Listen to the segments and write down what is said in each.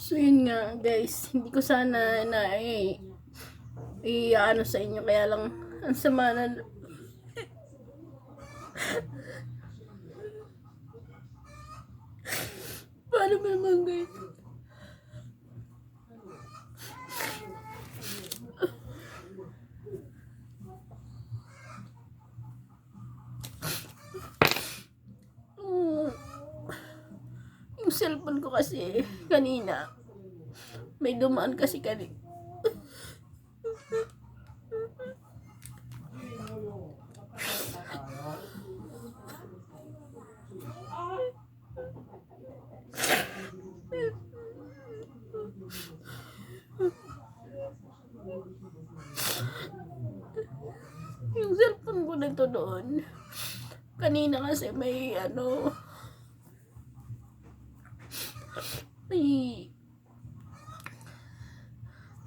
So yun nga guys, hindi ko sana na ano sa inyo, kaya lang ang sama na. Paano ba naman guys? Yung cellphone ko kasi kanina, may dumaan kasi kanina. Yung cellphone ko na to doon. Kanina kasi may may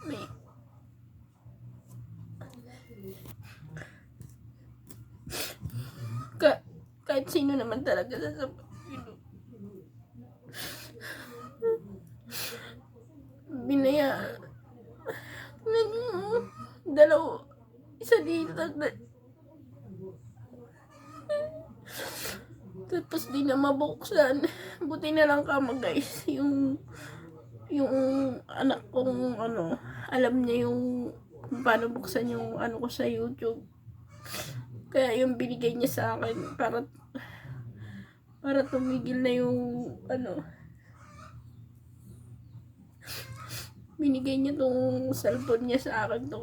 may kahit sino naman talaga binaya dalaw isa dito tapos di na mabuksan. Buti na lang kama guys, yung anak kong alam niya yung kung paano buksan yung ko sa YouTube, kaya yung binigay niya sa akin para tumigil na yung binigay niya tong cellphone niya sa akin to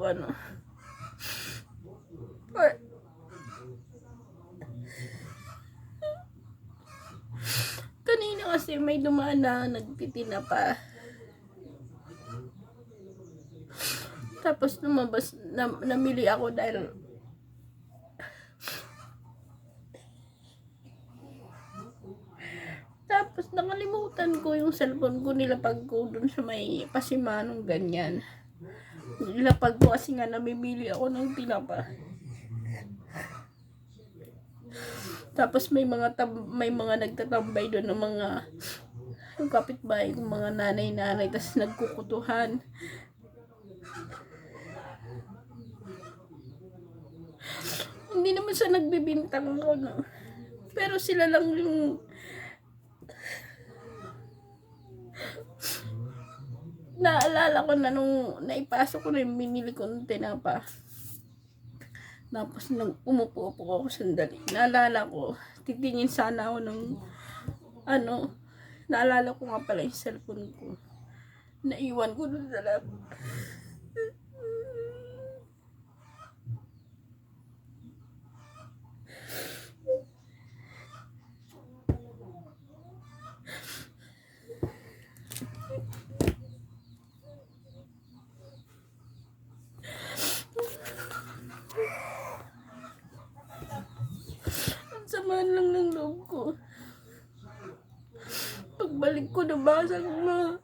kanina kasi may dumaan na nagtitinapa. Tapos lumabas, namili ako dahil tapos nakalimutan ko yung cellphone ko, nilapag ko dun sa may pasimanong ganyan. Nilapag ko kasi nga namimili ako ng tinapa. Tapos may mga nagtatambay doon ng mga yung kapitbahay kong mga nanay-nanay, tapos nagkukutuhan. Hindi naman siya nagbibintang ko, no? Pero sila lang yung naalala ko na nung naipasok ko na yung binili ko ng tinapa. Tapos nang umupo ako sandali, naalala ko, titingin sana ako ng naalala ko nga pala yung cellphone ko. Naiwan ko dun sa lab. Ang sama lang ng loob ko. Pagbalik ko, nabasag na.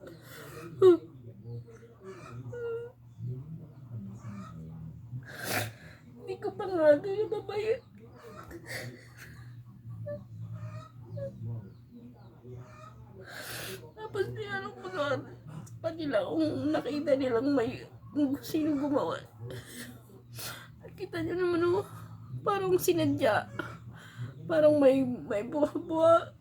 Hindi ko pa nga ito yung babayad. Tapos tinanong ko na pag nila kung nakita nilang may sino gumawa. Nakita nyo naman parang sinadya. Parang may buha-buha.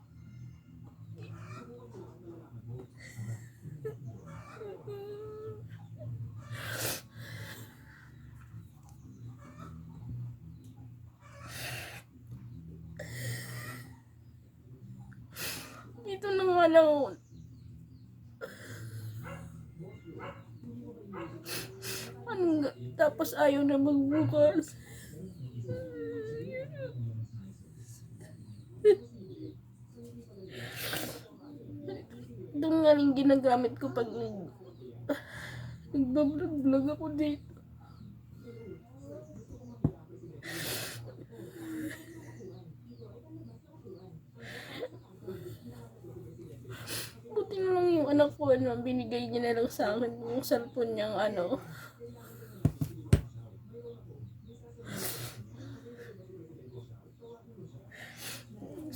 Dito na nga lang tapos ayaw na magbukas. Ito nga rin ginagamit ko pag nagbablog ako dito. Buti na lang yung anak ko, binigay niya na lang sa akin yung cellphone niyang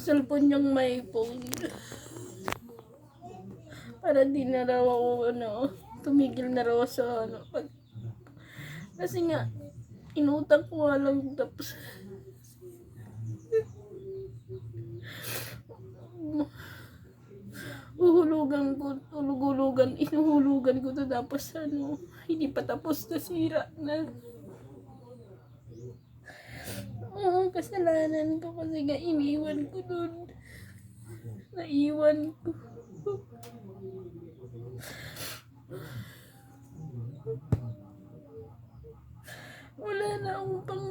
cellphone niyang may phone. Para di na raw ako, tumigil na raw sa, kasi nga, inutang ko nga lang, tapos, inuhulugan ko to, tapos, hindi pa tapos, nasira na. Oo, kasalanan ko kasi nga iniwan ko dun. Naiwan ko. Wala na akong pang